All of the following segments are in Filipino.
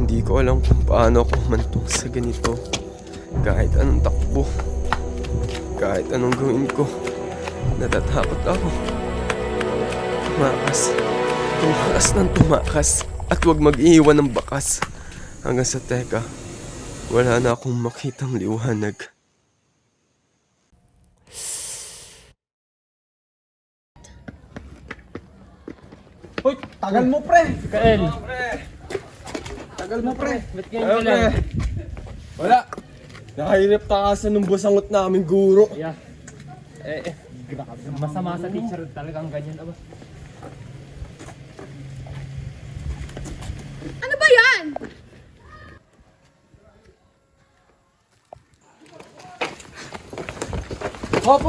Hindi ko alam kung paano ako humantong sa ganito. Kahit anong takbo, kahit anong gawin ko, natatakot ako. Tumakas ng tumakas, at huwag mag-iiwan ng bakas. Hanggang sa teka, wala na akong makitang liwanag. Hoy, tagal mo pre! Kael, Tagal mo pre! ba't ganyan ka lang? Wala! Nakahirap takasan ng busangot namin guro. Yeah. Masama sa teacher talagang ganyan. Aba. Ano ba yan? Hop!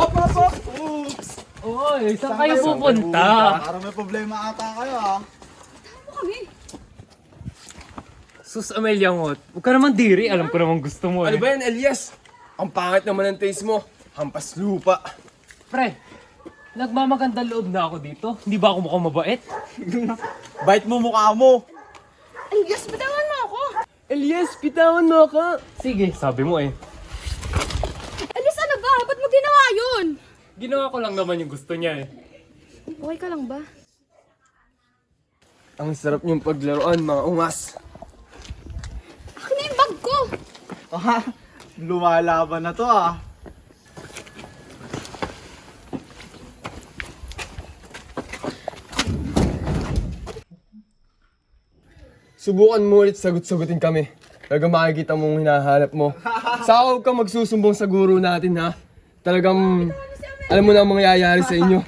Oops! Oy, saan kayo pupunta? Parang may problema ata kayo ah. Ano kami? Sus Amelia Ngot, huwag ka naman diri. Alam ko naman gusto mo Ano eh. ba yan, Elias? Ang pangit naman ng taste mo. Hampas lupa. Pre, nagmamagandang loob na ako dito. Hindi ba ako mukhang mabait? Bite mo mukha mo! Elias, bitawan mo ako! Elias, pitawan mo ako. Sige, sabi mo eh. Elias, ano ba? Ba't mo ginawa yun? Ginawa ko lang naman yung gusto niya eh. Okay ka lang ba? Ang sarap niyong paglaruan, mga ungas. Akin na yung bag ko! Ah, lumalaban na to ah. Subukan mo ulit sagot-sagutin kami. Talagang makikita mong hinahanap mo. Saka huwag kang magsusumbong sa guro natin, ha? Talagang alam mo na ang mangyayari sa inyo.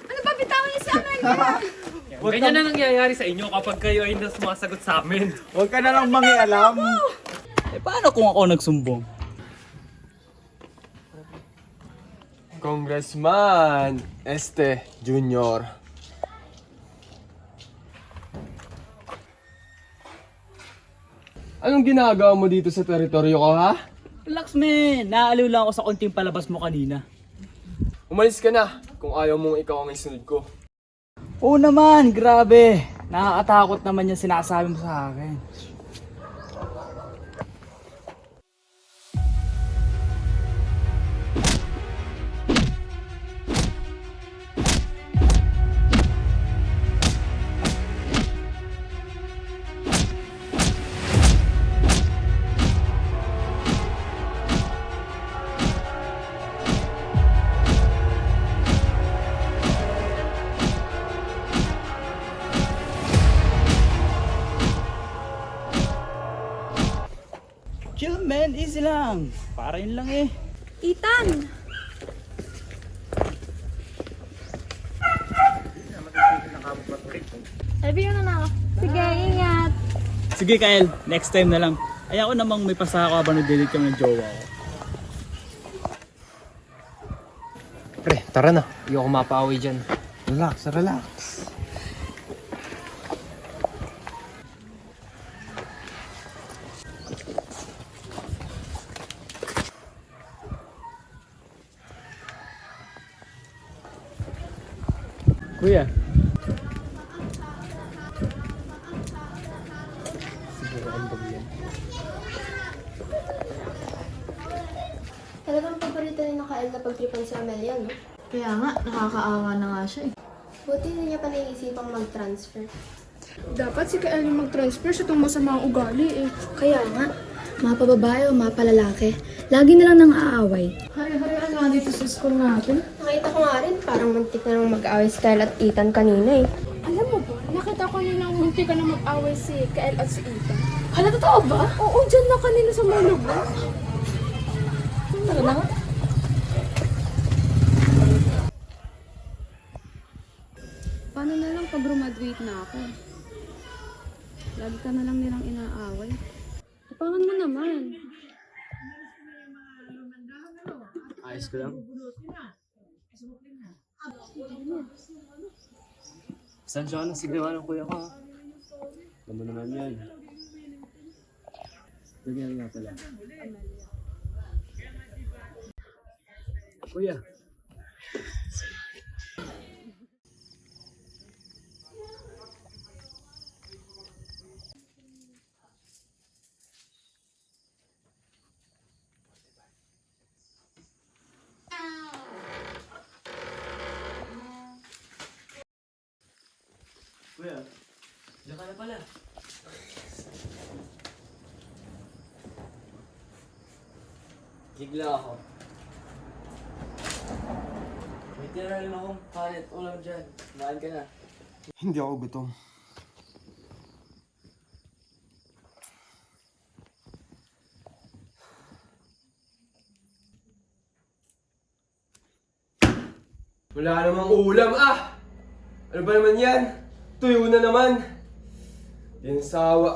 Ano ba? Bitawan niyo si Amelia! Ganyan na nangyayari sa inyo kapag kayo ay sumasagot sa amin. Huwag ka na lang mangialam. Eh paano kung ako nagsumbong? Congressman Jr. Anong ginagawa mo dito sa teritoryo ko, ha? Relax, man. Naaliw lang ako sa konting palabas mo kanina. Umalis ka na kung ayaw mong ikaw ang isunod ko. Oo naman, grabe. Nakakatakot naman yung sinasabi mo sa akin. Chill, man. Easy lang. Para yun lang eh. Ethan! Sabi yun na ako. Sige, ingat! Sige, Kyle. Next time na lang. Ayaw ko namang may pasa ako habang nag-delete kami ng jowa ko. Pre, tara na. Hindi ako mapaaway dyan. Relax, relax. Kuya. Talagang paborito rin ng Kael na pagtripan si Amelia, no? Kaya nga, nakakaawa na nga siya eh. Buti na niya pa naiisipang mag-transfer. Dapat si Kael yung mag-transfer sa itong masamang ugali eh. Kaya nga, mapababae o mapalalaki, lagi na lang nang aaway. Hari-harian nga dito sa school natin. Nakita ko nga rin, parang muntik na nang mag-aaway si Kyle at Ethan kanina eh. Alam mo ba, nakita ko nilang munti ka na mag-away si Kael at si Ethan. Hala, totoo ba? Oo, dyan na kanina sa may lugar. Tara na nga. Paano na lang pag graduate na ako? Lagi ka na lang nilang inaaway. Tapangan mo naman. Ayos ko lang. Pasensya ka na sa ginawa ng kuya ko ha. Alam mo naman yan. Ganyan nga pala. Kuya. na pala. Gigla ako. May tira rin akong kanin ulam dyan. Kumain ka na. Hindi ako gutom. Wala namang ulam Ano ba naman yan? Tuyo na naman. Yan sawa.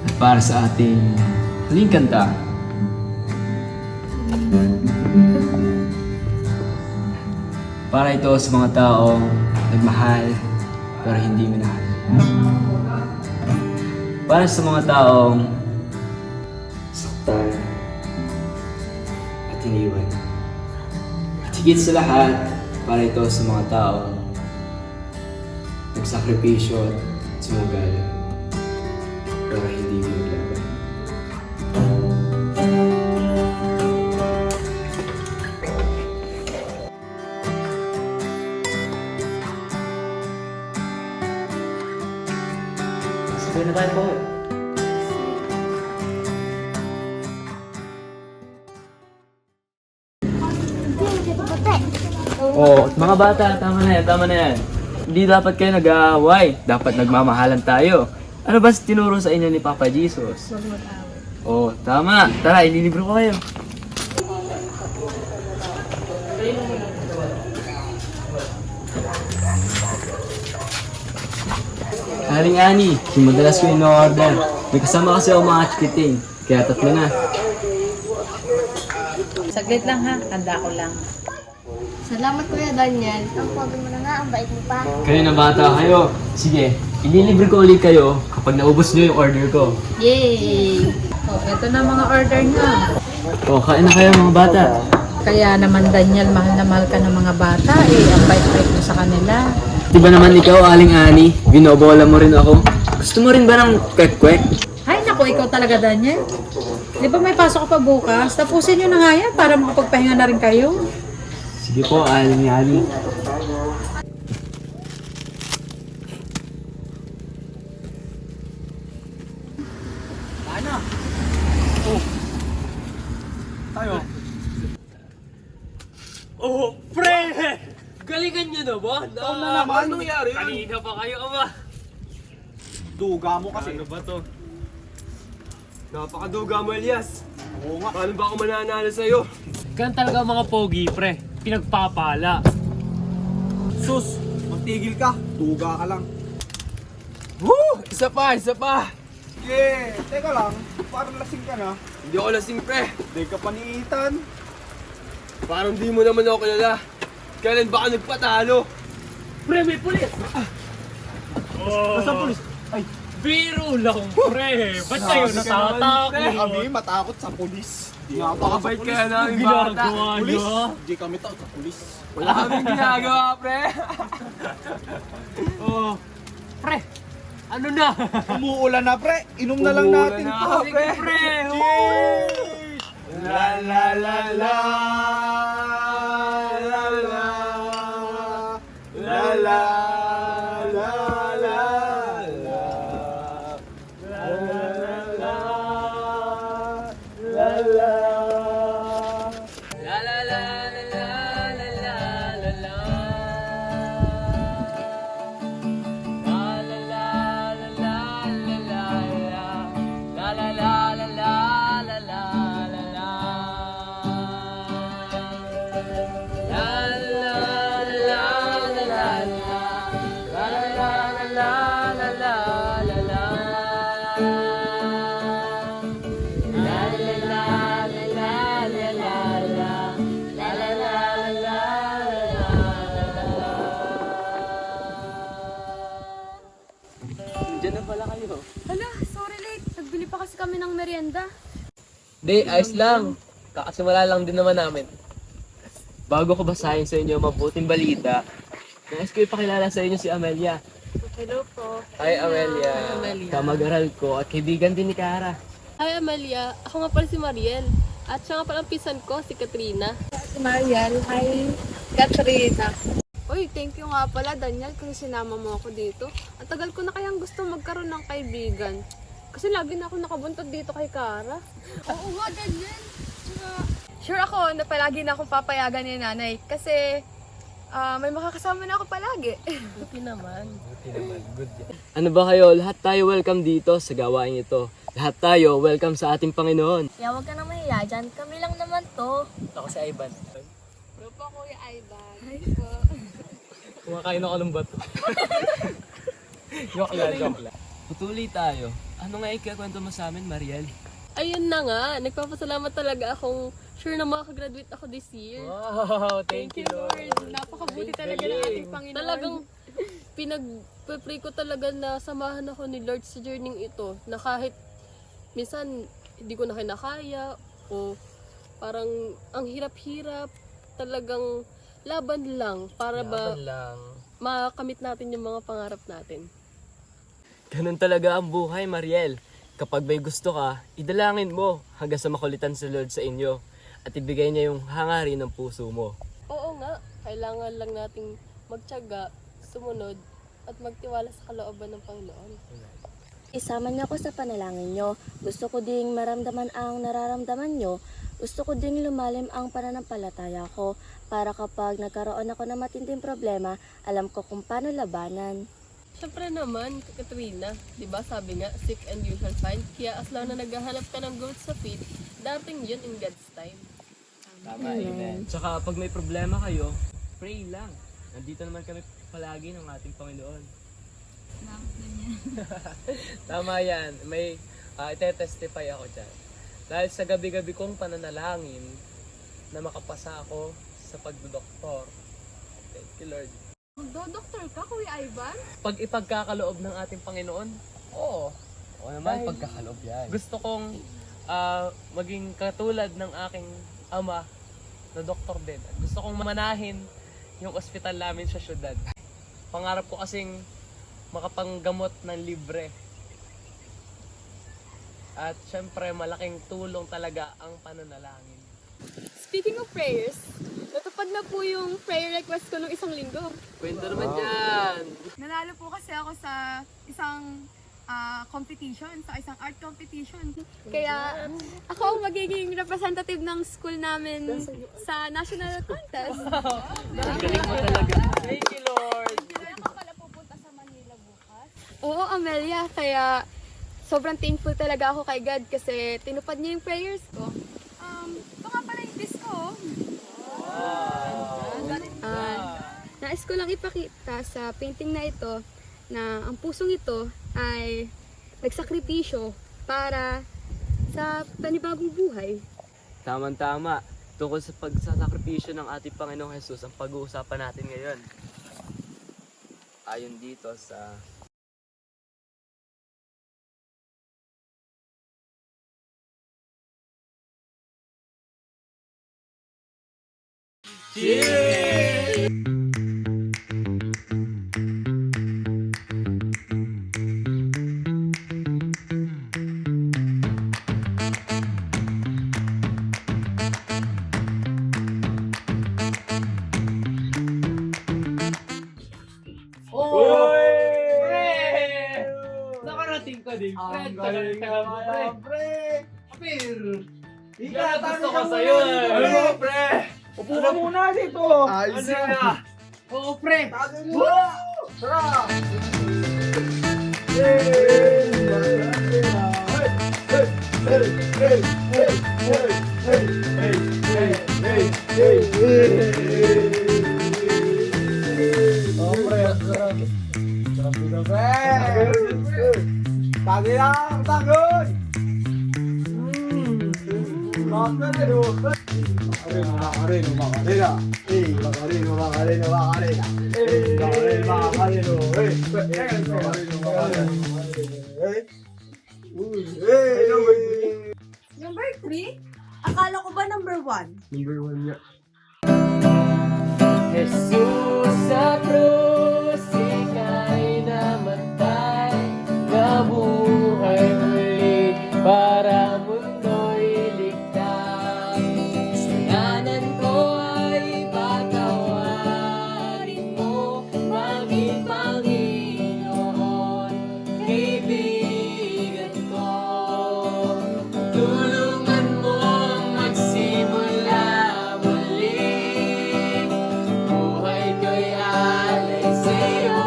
At para sa ating huling kanta, para ito sa mga taong nagmahal pero hindi minahal. Para sa mga taong saktan at iniwan. At higit sa lahat, para ito sa mga taong nagsakripisyo at sumugal pero hindi naglaban. Sabay na tayo po. Oh, mga bata, tama na yan, tama na yan. Hindi dapat kayo nag-aaway. Dapat nagmamahalan tayo. Ano ba tinuro sa inyo ni Papa Jesus? Oh, tama. Tara, ililibro ko kayo. Haring Ani, yung madalas ko in-order. May kasama kasi ako mga chikiting, kaya 3 na. Saglit lang ha, handa ko lang. Salamat Kuya Daniel. Ang pogi mo na nga, ang bait mo pa. Kayo na bata kayo. Sige, ililibre ko ulit kayo kapag naubos nyo yung order ko. Yay! Oh, eto na mga order nyo. O, kain na kayo mga bata. Kaya naman Daniel, mahal na mahal ka ng mga bata eh. Ang bait-bait mo sa kanila. Di ba naman ikaw, Aling Ani? Binobola mo rin ako. Gusto mo rin ba ng kwek-kwek? Ay naku, ikaw talaga Daniel. Di ba may pasok ka pa bukas? Tapusin nyo na nga yan para makapagpahinga na rin kayo. Sige po, Aling Ani. Oh, pre! Galingan nyo naman! Ito na naman! Anong nangyari? Kanina pa kayo ba? Duga mo kasi. Ano ba to? Napakaduga mo, Elias. Oo nga. Paano ba ako mananalo sa'yo? Ganun talaga mga pogi, pre. Pinagpapala. Sus, magtigil ka. Duga ka lang. Woo! Isa pa, isa pa! Yeah, teka lang. Parang lasing ka na. Hindi ako lasing, pre. Hindi ka paniitan. Parang di mo naman ako kilala. Kailan ba ka nagpatalo? Pre, may pulis! Nasa pulis? Ay, Biro lang, pre! Ba't kayo natatakot? kami matakot sa pulis. Di nga pa Pakabait sa kaya pulis. namin Ginagawa bata. Pulis? nyo? Di kami takot sa pulis. Wala kaming ginagawa, pre. Oh, pre! Ano na? Umuulan na pre. Inom na lang Umuulan natin na. to. Sige, pre! La la la la. La la. La la. La la. Diyan na pala kayo. Hala, sorry late. Nagbili pa kasi kami ng merienda. Di, ayos lang. Kakasimula lang din naman namin. Bago ko basahin sa inyo ang mabuting balita, nais ko ipakilala sa inyo si Amelia. Hello po. Hi, Amelia. Kamag-aral ko at kaibigan din ni Kara. Hi, Amalia. Ako nga pala si Mariel. At siya nga pala ang pisan ko, si Katrina. Si Mariel, hi Katrina. Uy, thank you nga pala Daniel kasi sinama mo ako dito. Ang tagal ko na kayang gusto magkaroon ng kaibigan. Kasi lagi na ako nakabuntod dito kay Kara. Oo nga, Daniel. Sure ako na palagi na akong papayagan ni nanay kasi may makakasama na ako palagi. Buti naman. Ano ba kayo? Lahat tayo welcome dito sa gawain ito. Lahat tayo welcome sa ating Panginoon. Kaya huwag ka na mahiya dyan. Kami lang naman to. Ako si Ivan. Hello po, Kuya Ivan. Kumakain ako ng bato. Joke lang. Putuli tayo. Ano nga ikakwento mo sa amin, Mariel? Ayun na nga. Nagpapasalamat talaga akong sure na makagraduate ako this year. Wow, thank you, Lord, napakabuti talaga ng ating Panginoon. Talagang pinag-pray ko talaga na samahan ako ni Lord sa journey ito. Na kahit minsan hindi ko na kinakaya o parang ang hirap-hirap, talagang laban lang para ba makamit natin yung mga pangarap natin. Ganun talaga ang buhay, Mariel. Kapag may gusto ka, idalangin mo hanggang sa makulitan si Lord sa inyo at ibigay niya yung hangarin ng puso mo. Oo nga, kailangan lang nating magtiyaga, sumunod at magtiwala sa kalooban ng Panginoon. Isama niyo ako sa panalangin niyo. Gusto ko ding maramdaman ang nararamdaman niyo. Gusto ko ding lumalim ang pananampalataya ko para kapag nagkaroon ako ng matinding problema, alam ko kung paano labanan. Siyempre naman, Katrina, di ba sabi nga, seek and you shall find. Kaya as long na naghahanap ka ng goat sa feet, dating yun in God's time. Tama, amen. Tsaka pag may problema kayo, pray lang. Nandito naman kami palagi ng ating Panginoon. Tama yan. May ite-testify ako dyan. Dahil sa gabi-gabi kong pananalangin na makapasa ako sa pagdodoktor. Thank you, Lord. Magdo-doktor ka, Kuya Ivan? Pag ipagkakaloob ng ating Panginoon, oo. Oo naman, pagkakaloob yan. Gusto kong maging katulad ng aking ama na doktor din. Gusto kong manahin yung ospital namin sa syudad. Pangarap ko kasing makapanggamot ng libre. At syempre, malaking tulong talaga ang pananalangin. Speaking of prayers, natupad na po yung prayer request ko nung isang linggo. Kwento naman dyan! Nanalo po kasi ako sa isang competition, sa isang art competition. Kaya ako ang magiging representative ng school namin sa national contest. Ang galing mo talaga. Thank you, Lord! Oo, Amelia, kaya sobrang thankful talaga ako kay God kasi tinupad niya yung prayers ko. Ito nga pala yung disco. Nais ko lang ipakita sa painting na ito na ang pusong ito ay nagsakripisyo para sa panibagong buhay. Tama-tama. Tungkol sa pagsasakripisyo ng ating Panginoong Jesus ang pag-uusapan natin ngayon. Ayon dito sa Nakarating ka din, friend. Pre. Gusto ko sa'yo eh. Ano, pre? Upo ka muna dito. Ayos Ano na. na? Oo, pre. Number 3? Akala ko ba number 1? Number 1 niya. Jesus sa krus, ika'y namatay. para mundo'y ligtas. Kasalanan ko ay patawarin mo, maging Panginoon, kaibigan ko. Tulungan mo magsimula muli, buhay ko'y alay sa'yo.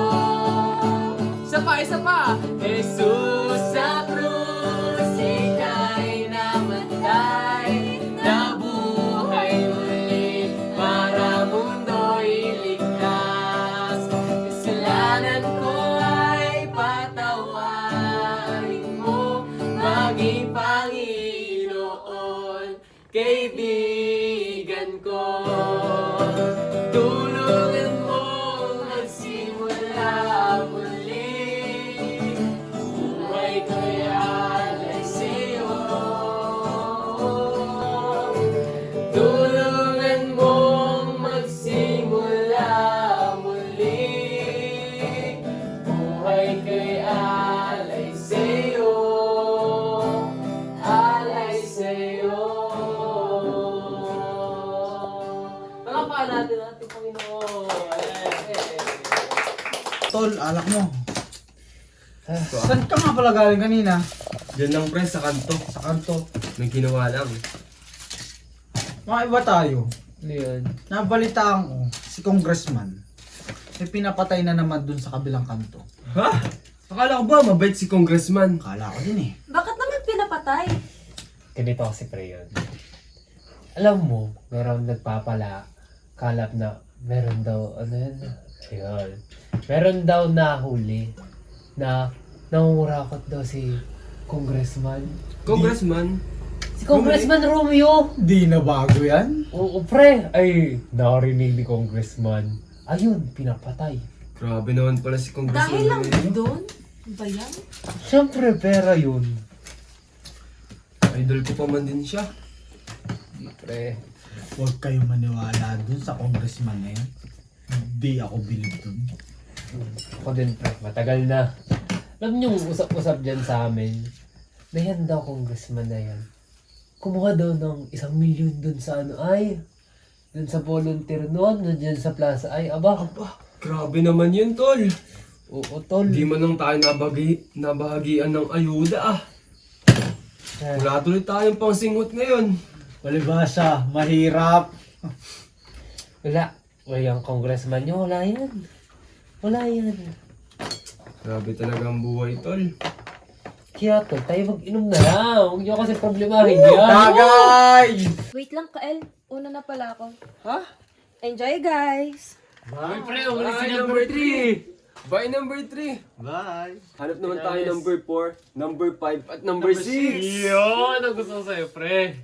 Isa pa! Jesus sa krus, ika'y namatay, nabuhay muli, para mundo'y ligtas. Kasalanan ko ay patawarin mo, maging Panginoon, kaibigan ko. Tulungan mo magsimula muli, buhay ko'y alay sa'yo. Tulungan mo magsimula muli, buhay ko'y alay sa'yo, alay sa'yo. Palakpakan natin ating Panginoon. Tol, alak mo. Saan ka nga pala galing kanina? Diyan lang pre, sa kanto. Sa kanto. May ginawa lang. Mga iba tayo. Ano yun? Nabalitaan ko, si Congressman. May pinapatay na naman dun sa kabilang kanto. Ha? Akala ko ba mabait si congressman? Kala ko din eh. Bakit naman pinapatay? Ganito kasi pre yun. Alam mo, meron nagpapala, kalap na meron daw, ano yun? Ayun. Meron daw nahuli na nangungurakot daw si Congressman. Congressman? Si Congressman Romeo! Di na bago yan. Oo pre! Ay, narinig ni Congressman. Ayun, pinapatay. Grabe naman pala si congressman. Dahil lang ngayon. doon? Ba yan? Siyempre, pera yun. Idol ko pa man din siya. Pre. Huwag kayong maniwala dun sa congressman na yan. Di ako believe dun. Ako din pre, matagal na. Alam niyo, usap-usap dyan sa amin. Na yan daw, congressman na yan. Kumuha daw ng 1 milyon dun sa ano ay. Dun sa volunteer noon, dun sa plaza ay. Aba, Grabe naman yun, tol. oo tol. Di man lang tayo nabahagian ng ayuda ah. Wala tuloy tayong pangsingot ngayon. Palibasa, mahirap. Wala. Wala yung congressman nyo, wala yan. Wala yan. Grabe talaga ang buhay, tol. Kaya tol, tayo mag-inom na lang. Huwag nyo kasi problemahin yan. Tagay! Wait lang, Kael. Una na pala ako. Ha? Enjoy, guys! Ay, pre, umalis si number 3. Bye, number 3. Bye! Hanap naman tayo number 4, number 5, at number 6. Yun, ang gusto ko sa'yo, pre.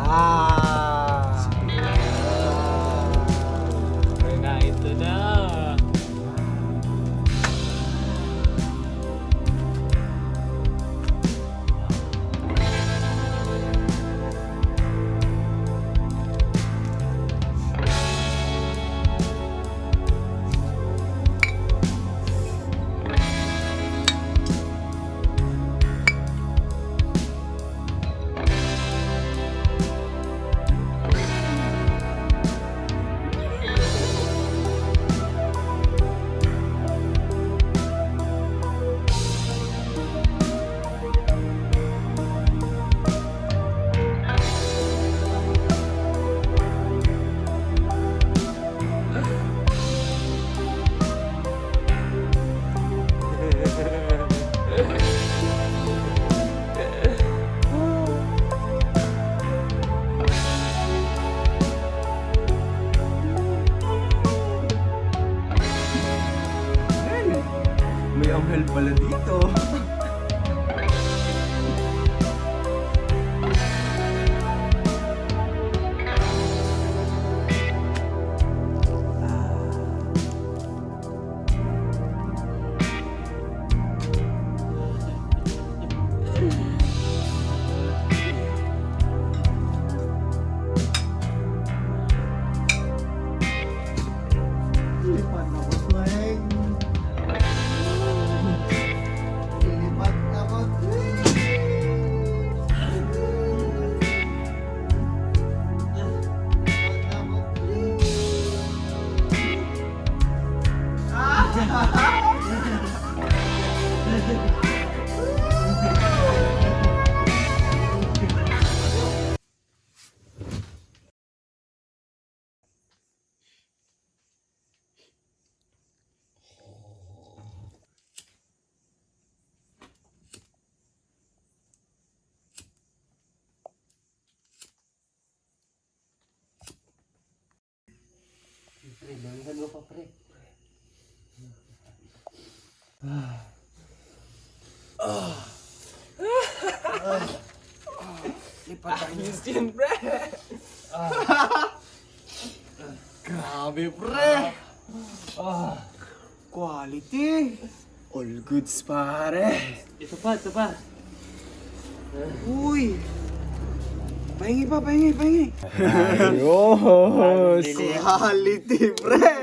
Ah! Na, ito na. May anghel pala dito. Pre, damihan mo pa, pre. Grabe, pre! Quality! All goods, pare! Ito pa. Uy! Pahingi! Ayos! Quality, pre!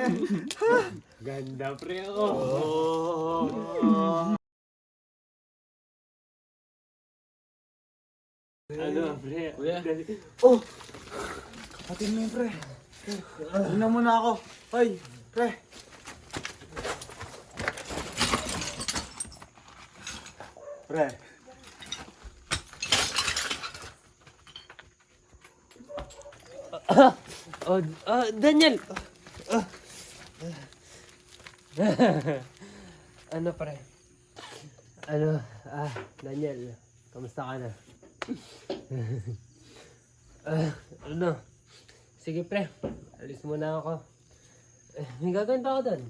Ganda, pre, ako. Ano, pre? Kuya? Kapatid mo yun, pre. Tingnan mo na ako. Hoy, pre. Pre. Daniel! Ano, pre? Daniel, kamusta ka na? Ano? Sige, pre. Alis muna ako. May gagawin pa ako doon.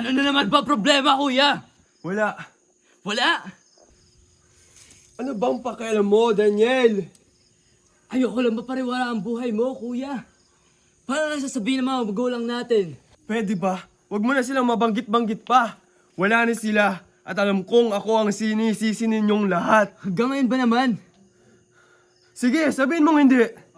Ano na naman ba problema, kuya? Wala. Wala! Ano bang pakialam mo, Daniel? Ayoko lang mapariwala ang buhay mo, kuya. Paano na sasabihin ng mga magulang natin? Pwede ba? Huwag mo na silang mabanggit-banggit pa. Wala na sila. At alam kong ako ang sinisisi ninyong lahat. Hanggang ngayon ba naman? Sige, sabihin mong hindi.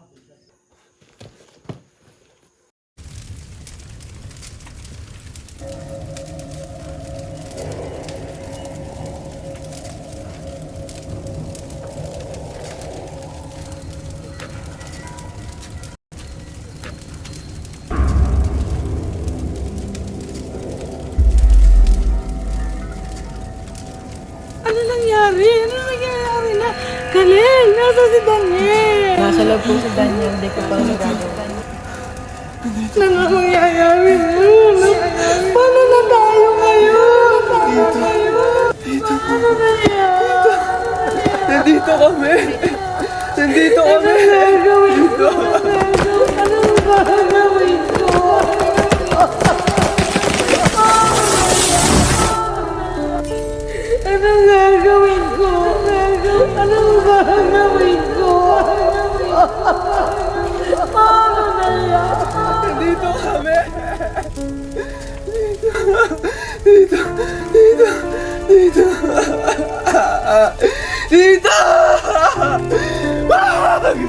Ano nangyari? Ano nangyari na? Kalel, nasa si Daniel? Nasa loob po si Daniel, hindi ko pa nagagawa. Ano nga mangyayari mo? Paano na tayo ngayon? Paano nangyayari? Nandito kami. Nandito kami. Dito. Ano ba gagawin ko? Ano gagawin ko? Ano ba gagawin ko? Paano nangyayari? Nandito kami. Dito. Dito. Wag!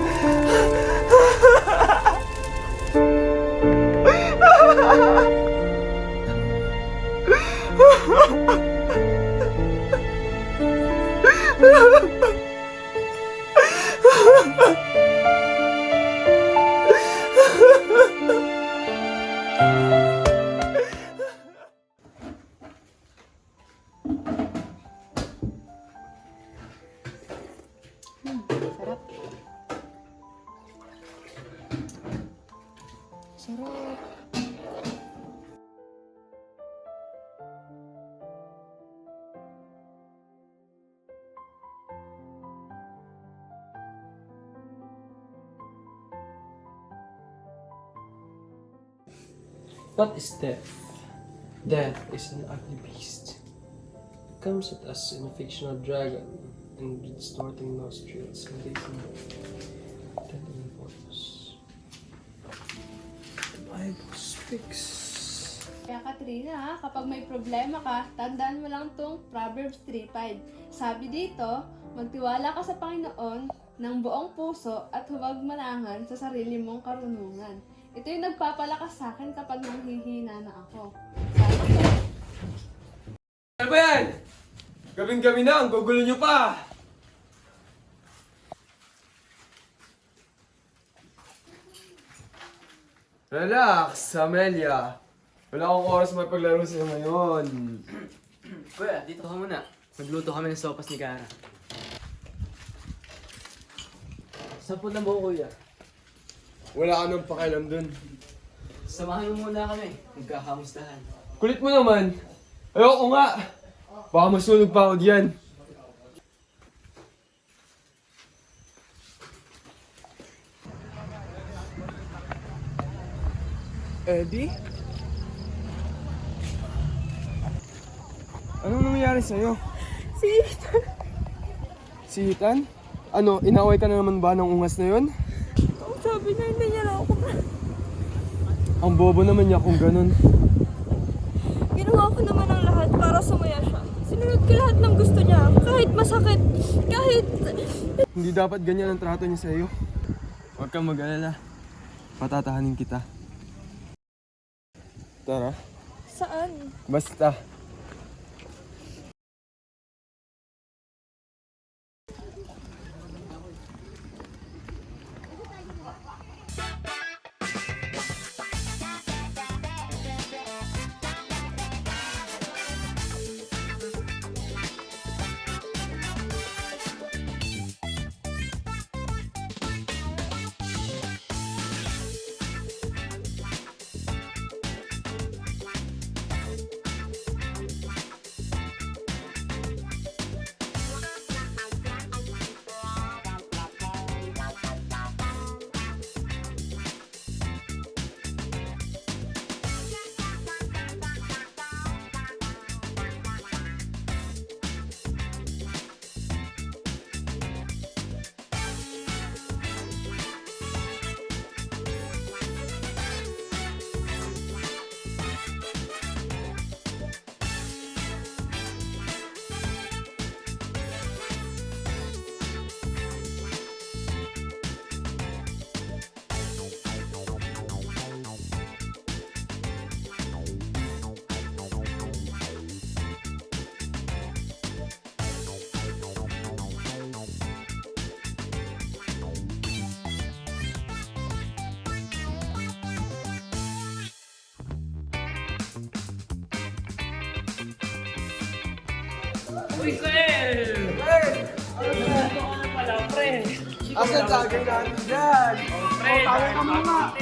What is death? Death is an ugly beast. It comes at us in a fictional dragon and distorting nostrils and gazing deadly voice. The Bible speaks. Kaya Katrina, ha, kapag may problema ka, tandaan mo lang tong Proverbs 3:5. Sabi dito, magtiwala ka sa Panginoon ng buong puso at huwag manangan sa sarili mong karunungan. Ito yung nagpapalakas sa akin kapag nanghihina na ako. Sabi ko, Ano ba yan? Gabing-gabi na, ang gugulo nyo pa! Relax, Amelia. Wala akong oras mapaglaro sa'yo ngayon. Kuya, dito ka muna. Nagluto kami ng sopas ni Kara. Sampun na mo, kuya. Wala ka nang pakialam dun. Samahan mo muna kami. Magkakamustahan. Kulit mo naman. Ayoko nga. Baka masunog pa ako diyan. Eddie? Anong nangyari sa'yo? Si Ethan. Si Ethan? Ano, inaway ka na naman ba ng ungas na yon? Sabi niya hindi niya na ako. Ang bobo naman niya kung ganun. Ginawa ko naman ang lahat para sumaya siya. Sinunod ko lahat ng gusto niya. Kahit masakit. Kahit... Hindi dapat ganyan ang trato niya sa'yo. Huwag kang mag-alala. Patatahanin kita. Tara. Saan? Basta. Asan tagay natin dyan? Pre, tayo ka muna.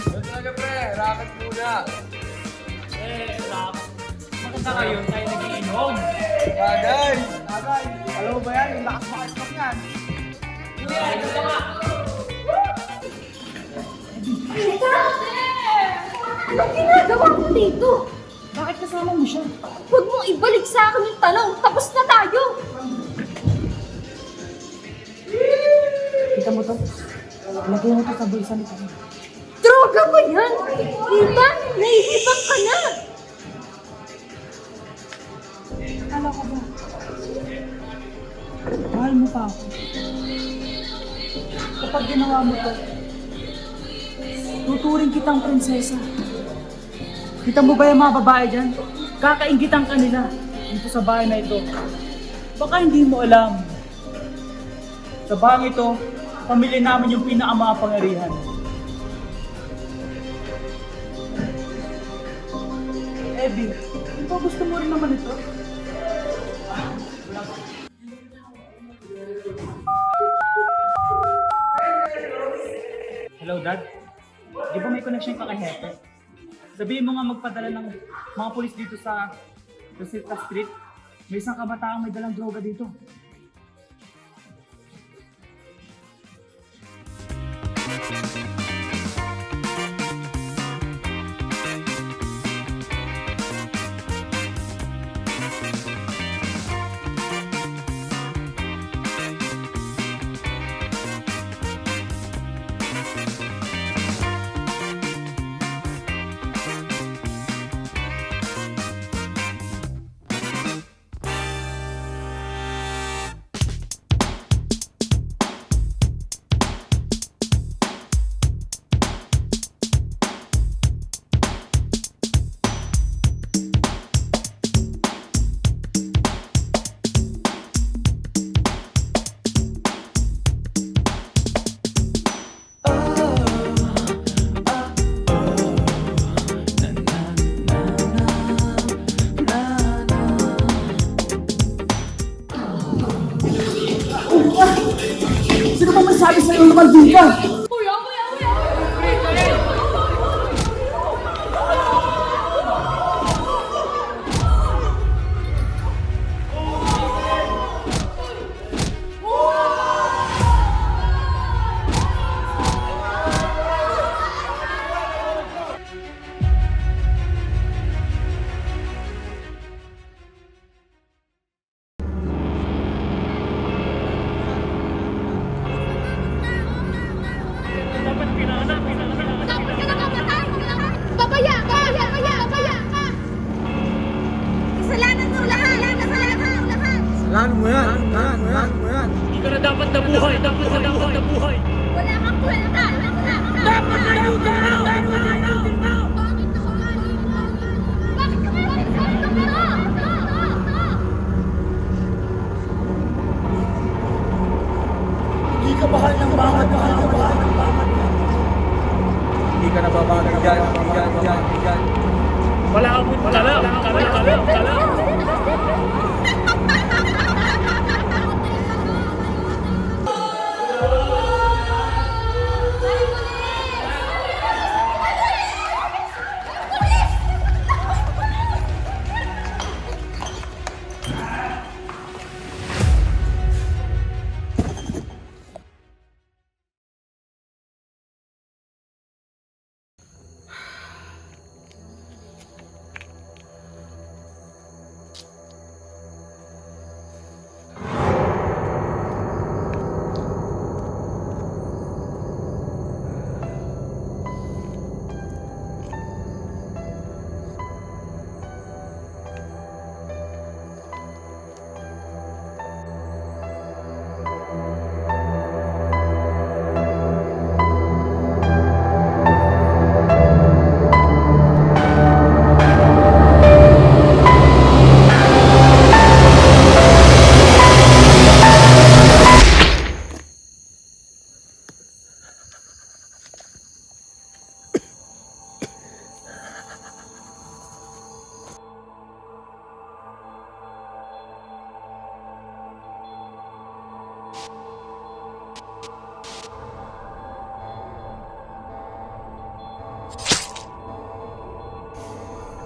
Yun talaga pre, racket muna. Maganda kayo, tayo nagiinom. Bagay! Alam mo ba yan? Yung lakas makasmak yan. Anong ginagawa mo dito? Bakit kasama mo siya? Huwag mong ibalik sa akin yung tanong. Tapos na tayo. Kita mo to? Lagay mo to sa bulsa ni Kara. Droga ba yan? Ethan, naiipan ka na. Akala ko ba? Mahal mo pa ako. Kapag ginawa mo to, tuturing kitang prinsesa. Kita mo ba yung mga babae dyan? Kakaingitan ka nila dito sa bahay na ito. Baka hindi mo alam. Sa bahay ito, pamilya namin yung pinakamakapangyarihan. Ebi, di ba gusto mo rin naman ito? Hello, Dad. Di ba may connection ka kay Hepe? Sabihin mo nga magpadala ng mga polis dito sa Rosita Street. May isang kabataang may dalang droga dito. sabi sa'yo lumandi ka? Babaya ka! Babaya ka! Kasalanan mo lahat! Kasalanan mo yan! Hindi ka na dapat nabuhay! Wala kang kwenta! Dapat ayusin mo! Bakit ka meron? Hindi ka bahal ng bawat Hindi ka nababagay dyan. Wala akong kala.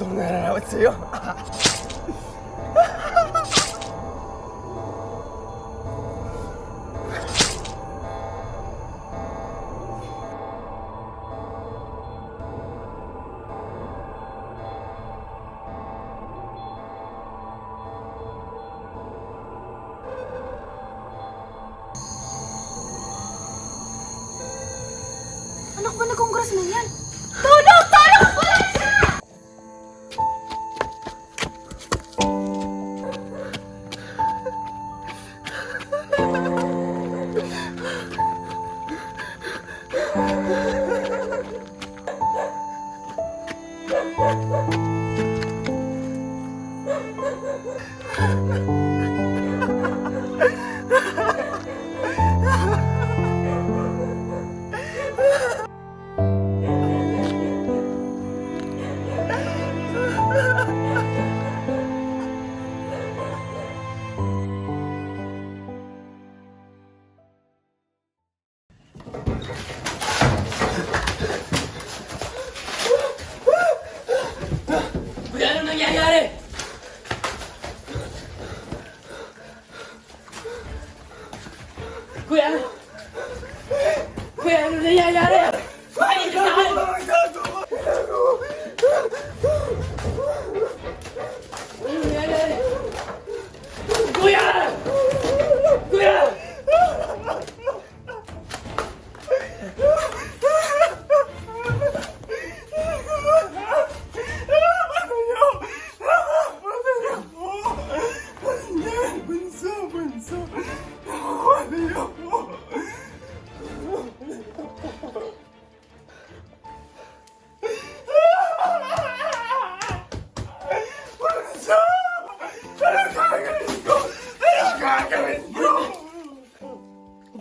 Ito ang nararawat sa'yo. Anak ba na congressman yan? Tulong!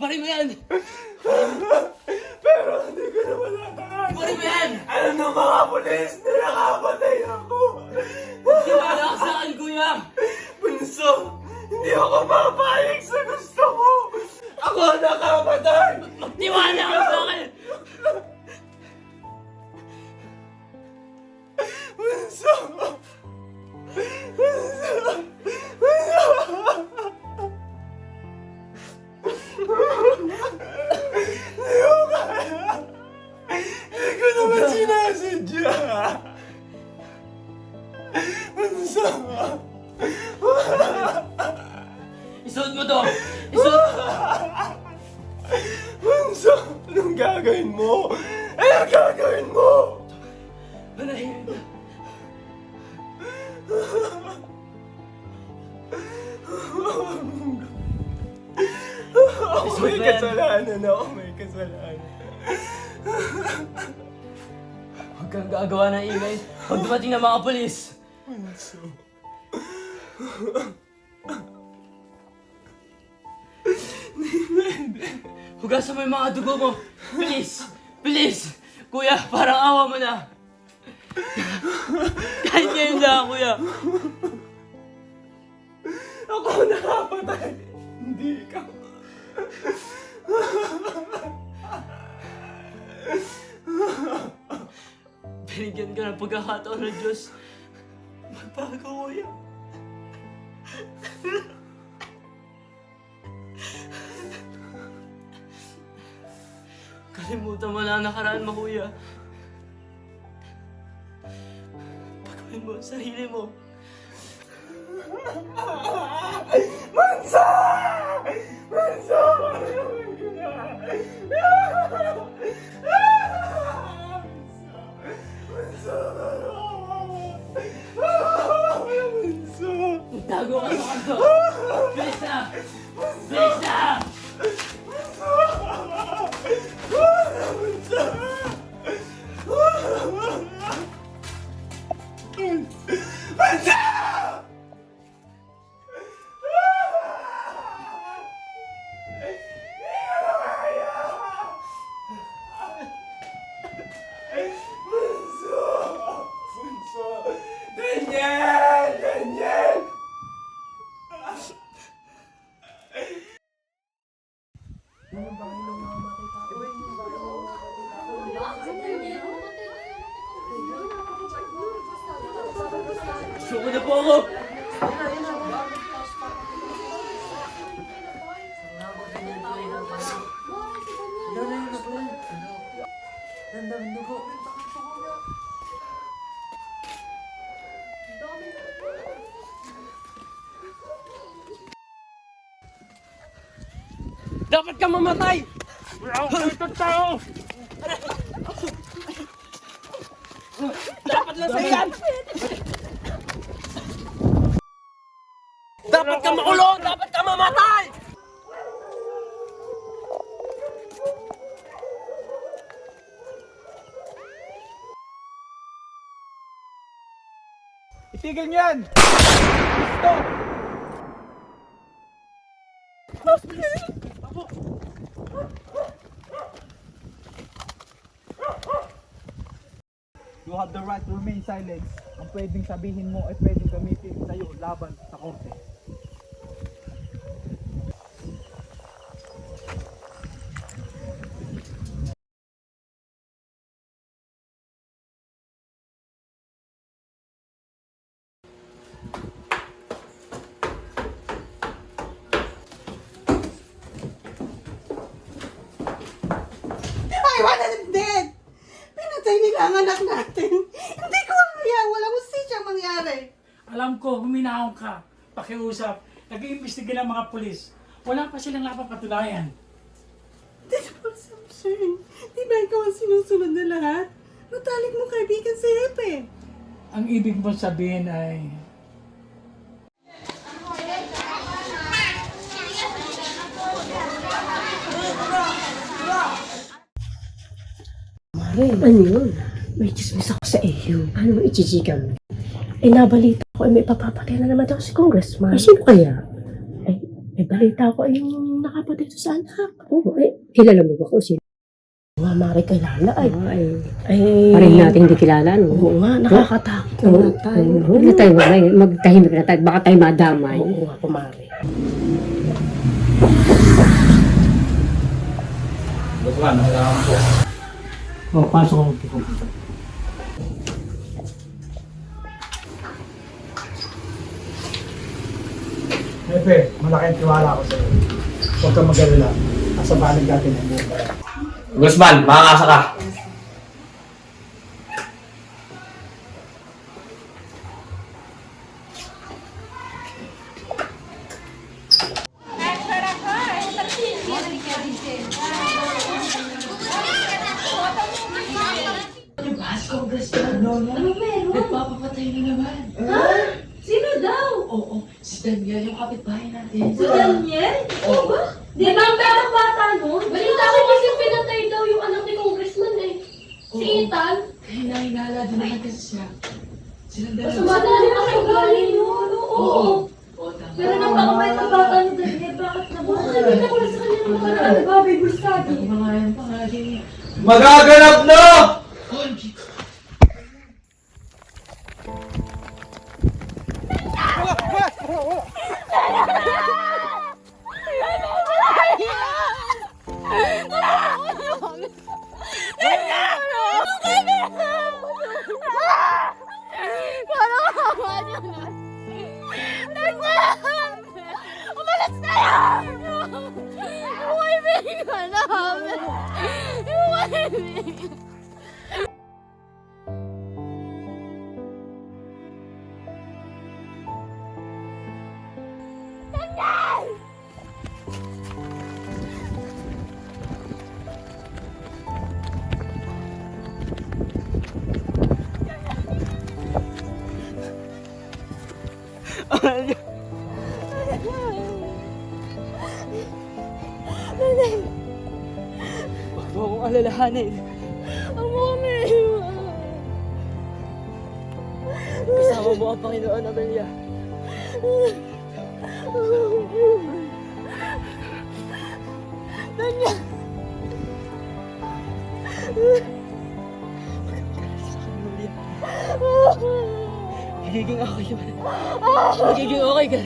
Bari mo yan! Pero hindi ko naman nataan. Bari mo yan! Alam ng mga pulis, nakapatay ako. Tiwala ka sa akin, kuya! Bunso, hindi ako mapayag sa gusto ko. Ako nakapatay! Magtiwala ka sa akin! Bunso! Hindi ko naman sinasadya! Bunso! Isuot mo to! Isuot! Bunso! Anong gagawin mo? Anong gagawin mo? Manahimik ka. May kasalanan ako, may kasalanan. Huwag kang gagawa ng ingay. Huwag dumating ng mga polis. Bunso. Hugasan mo yung mga dugo mo. Please! Please! Kuya, parang awa mo na. Kahit ngayon lang, kuya. Ako nakapatay! Hindi ikaw. Binigyan ka ng pagkakataon ng Diyos. Magbago, kuya. Kalimutan mo na ang nakaraan mo, kuya. Pagawin mo ang sarili mo. Bunso! Bunso! Bunso! Tago ka sa kanto! Bilis na! Bilis na! Daniel! Daniel! Suko na po ako! Dapat ka mamatay! Dapat lang sa'yo yan! Dapat ka makulong! Dapat ka mamatay! Itigil niyan! You have the right to remain silent. Ang pwedeng sabihin mo ay pwedeng gamitin sa'yo laban sa korte. I want him dead! Pinatay nila ang anak natin. Hindi ko kaya. Walang usisya mangyari. Alam ko, huminahon ka. Pakiusap. Nag-iimbestiga ng mga pulis. Wala pa silang napapatunayan. Tito Samson, di ba ikaw ang sinusunod na lahat? Matalik mong kaibigan si Hepe. Ang ibig mo sabihin ay... Ano yun? May chismis ako sa iyo. Ano ichichika mo? Eh, nabalita ko, may papapatay na naman daw si Congressman. Ay, sino kaya? Ay, may balita ko ay yung nakapatay ito sa anak. Oo, kilala mo ba kung sino? Nga, Mari, kilala. Parin natin hindi kilala, no? Oo nga, nakakatakot na tayo. Huwag na tayo, magtahimik na tayo. Baka tayo madamay. Oo nga, Mari. Ano lang po. Oh, pasok ako magkikomputer. Pepe, malaking tiwala ko sa'yo. Huwag kang mag-alala. Nasa banig natin ang buong bayan. Guzman, makakasa ka. Sino daw? Oo, si Daniel, yung kapitbahay natin. Si Daniel? Oo ba? Di ba ang bata nun? Balita ko kasi pinatay daw yung anak ni Congressman eh. Si Ethan? Kaya nahinala din naman kasi siya. Silang dalawa. Masama na rin ang ugali yun. Oo. Pero napakabait ang bata ni Daniel. Bakit na ba? Nakikita ko lang sa kanya ng mga baby Bruscadi. Ang mga yan pangalan niya. Magaganap na! Umalis na yan! Yung kaibigan namin! Yung kaibigan! Huwag mo akong alalahanin. Ang mga naiwan! Kasama mo ang Panginoon, Amelia. Daniel! Magiging okay yun. Magiging okay ka.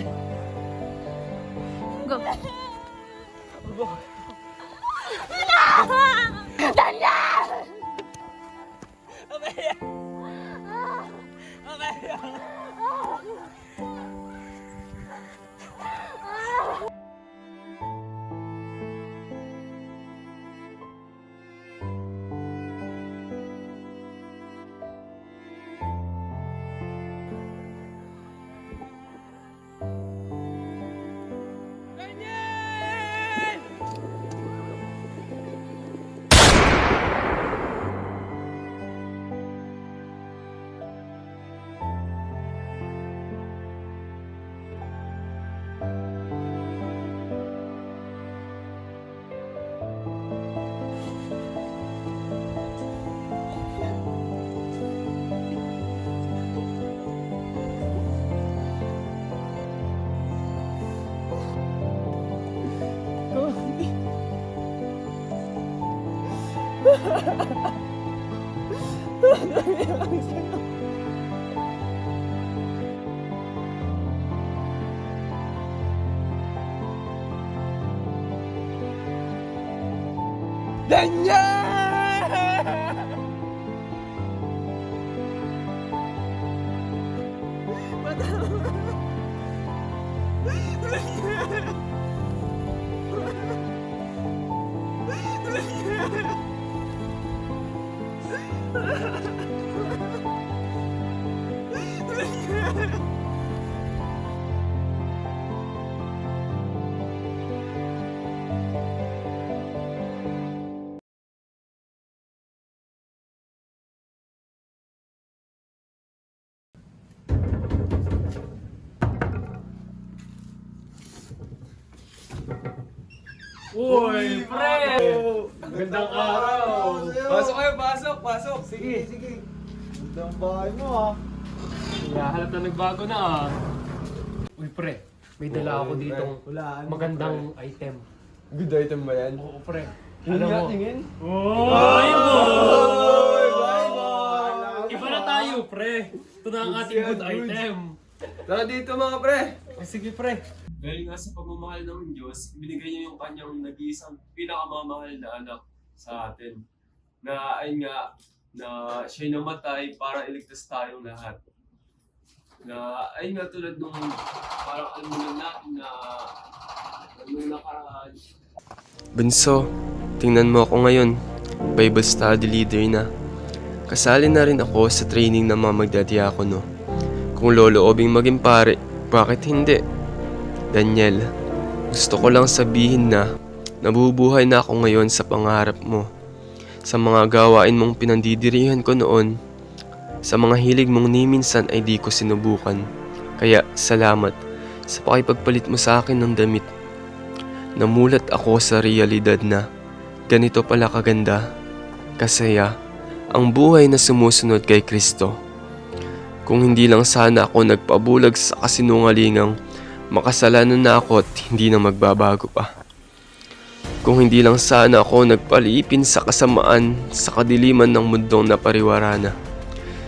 Go! Daniel! Amelia! Amelia! Uy, pre! Magandang araw! Pasok kayo, pasok, pasok. Sige. Ganda ang bahay mo ah. Yeah, halata nagbago na ah. Uy, pre. May dala ako ditong magandang item. Good item ba yan? Oo, pre. Tingin Alam nga, mo? tingin. Oy, Oy, bye, boy! Iba na tayo, pre. Ito na ang ating good item. Tara dito mga pre. O sige, pre. Dahil nga sa pagmamahal ng Diyos, ibinigay niya yung kanyang nag-iisang pinakamamahal na anak sa atin. Na ayun nga, na siya'y namatay para iligtas tayong lahat. Na ayun nga tulad nung parang alam mo lang natin na nung nakaraan. Bunso, tingnan mo ako ngayon. Bible study leader na. Kasali na rin ako sa training ng mga magdadiakono. Kung loloobing maging pare, bakit hindi? Daniel, gusto ko lang sabihin na nabubuhay na ako ngayon sa pangarap mo. Sa mga gawain mong pinandidirihan ko noon, sa mga hilig mong ni minsan ay di ko sinubukan. Kaya salamat sa pakipagpalit mo sa akin ng damit. Namulat ako sa realidad na ganito pala kaganda, kasaya, ang buhay na sumusunod kay Kristo. Kung hindi lang sana ako nagpabulag sa kasinungalingang makasalanan na ako at hindi na magbabago pa. Kung hindi lang sana ako nagpalipin sa kasamaan sa kadiliman ng mundong napariwara na.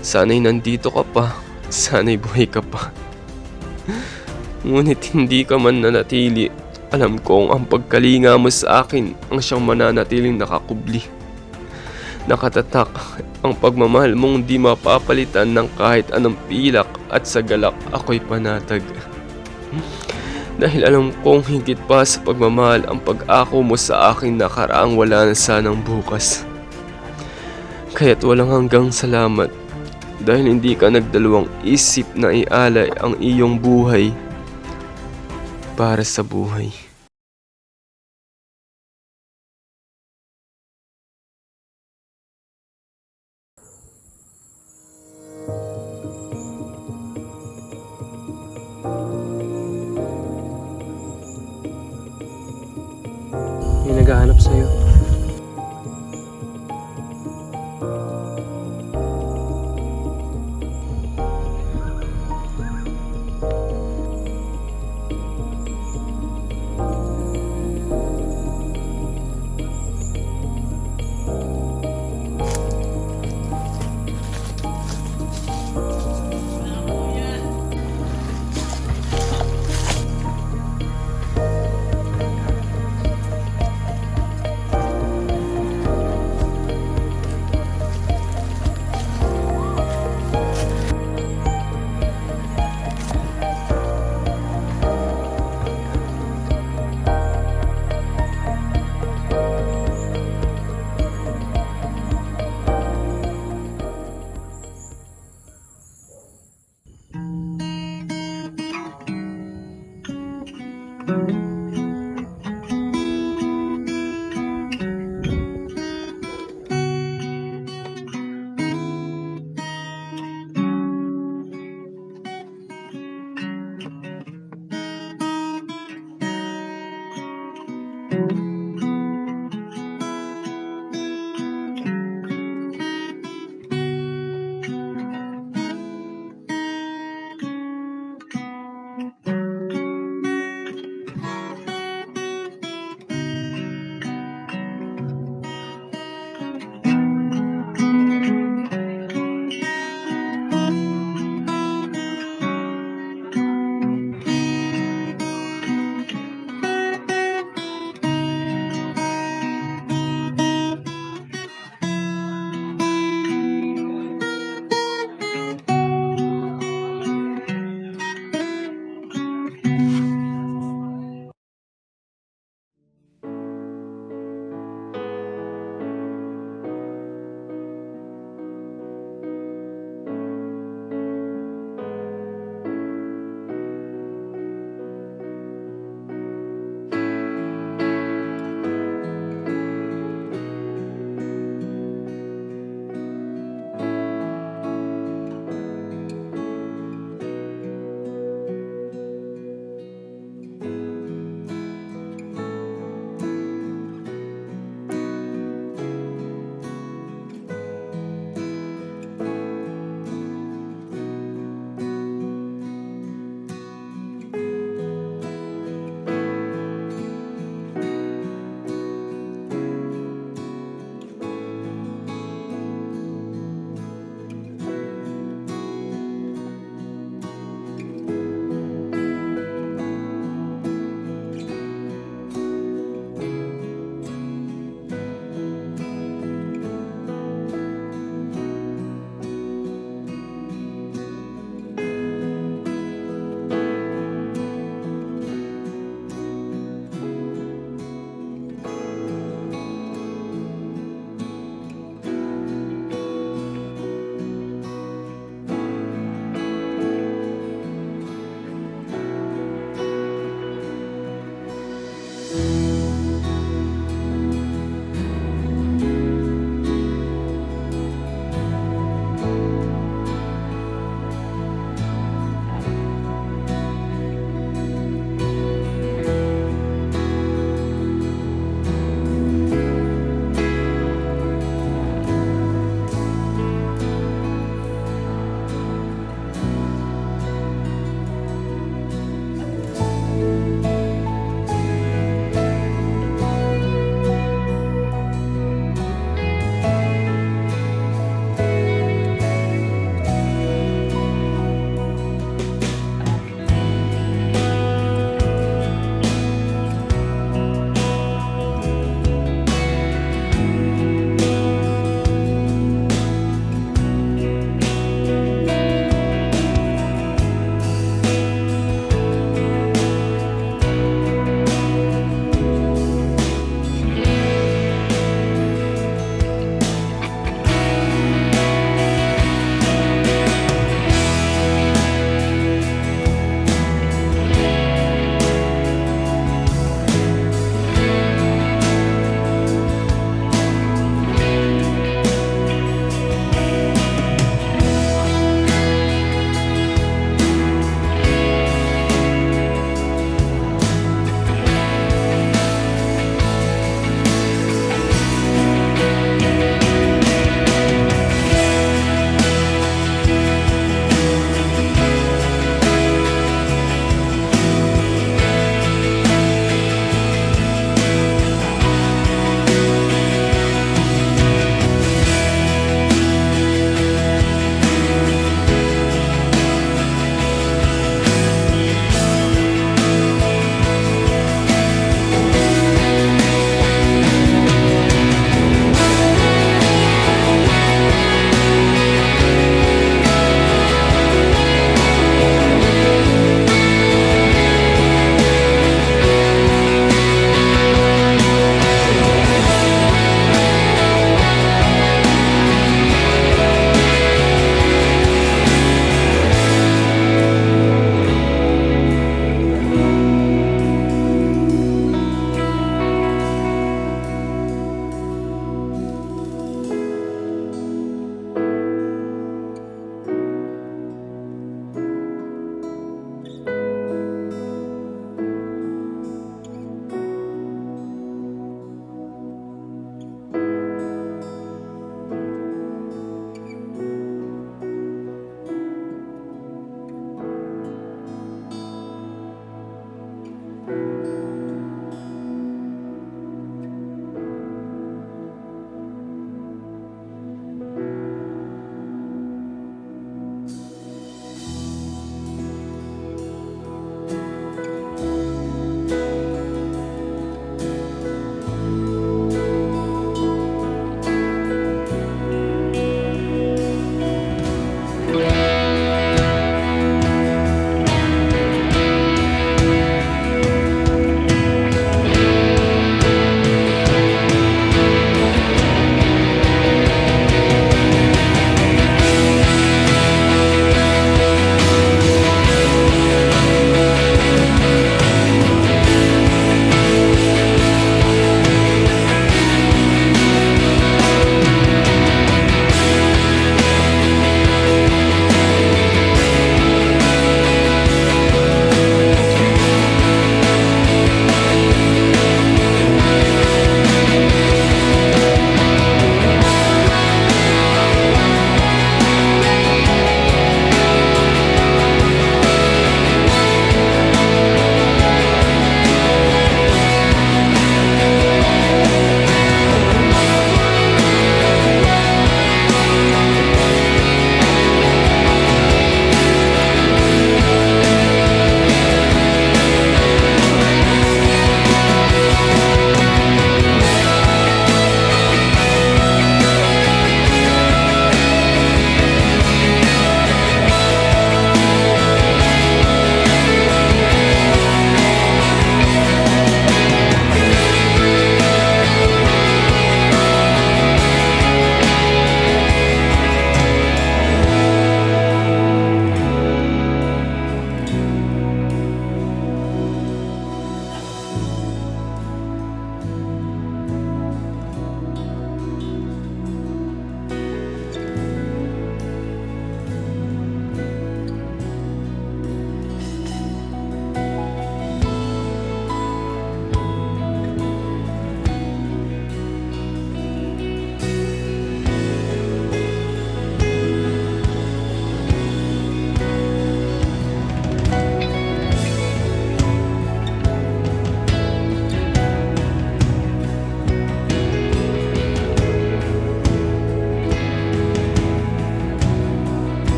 Sana'y nandito ka pa, sana'y buhay ka pa. Ngunit hindi ka man nanatili. Alam kong ang pagkalinga mo sa akin ang siyang mananatiling nakakubli. Nakatatak ang pagmamahal mong di mapapalitan ng kahit anong pilak at sa galak ako'y panatag. Dahil alam kong higit pa sa pagmamahal ang pag-ako mo sa akin nakaraang wala na sanang bukas. Kaya't walang hanggang salamat dahil hindi ka nagdalawang isip na ialay ang iyong buhay para sa buhay. May naghahanap sa'yo.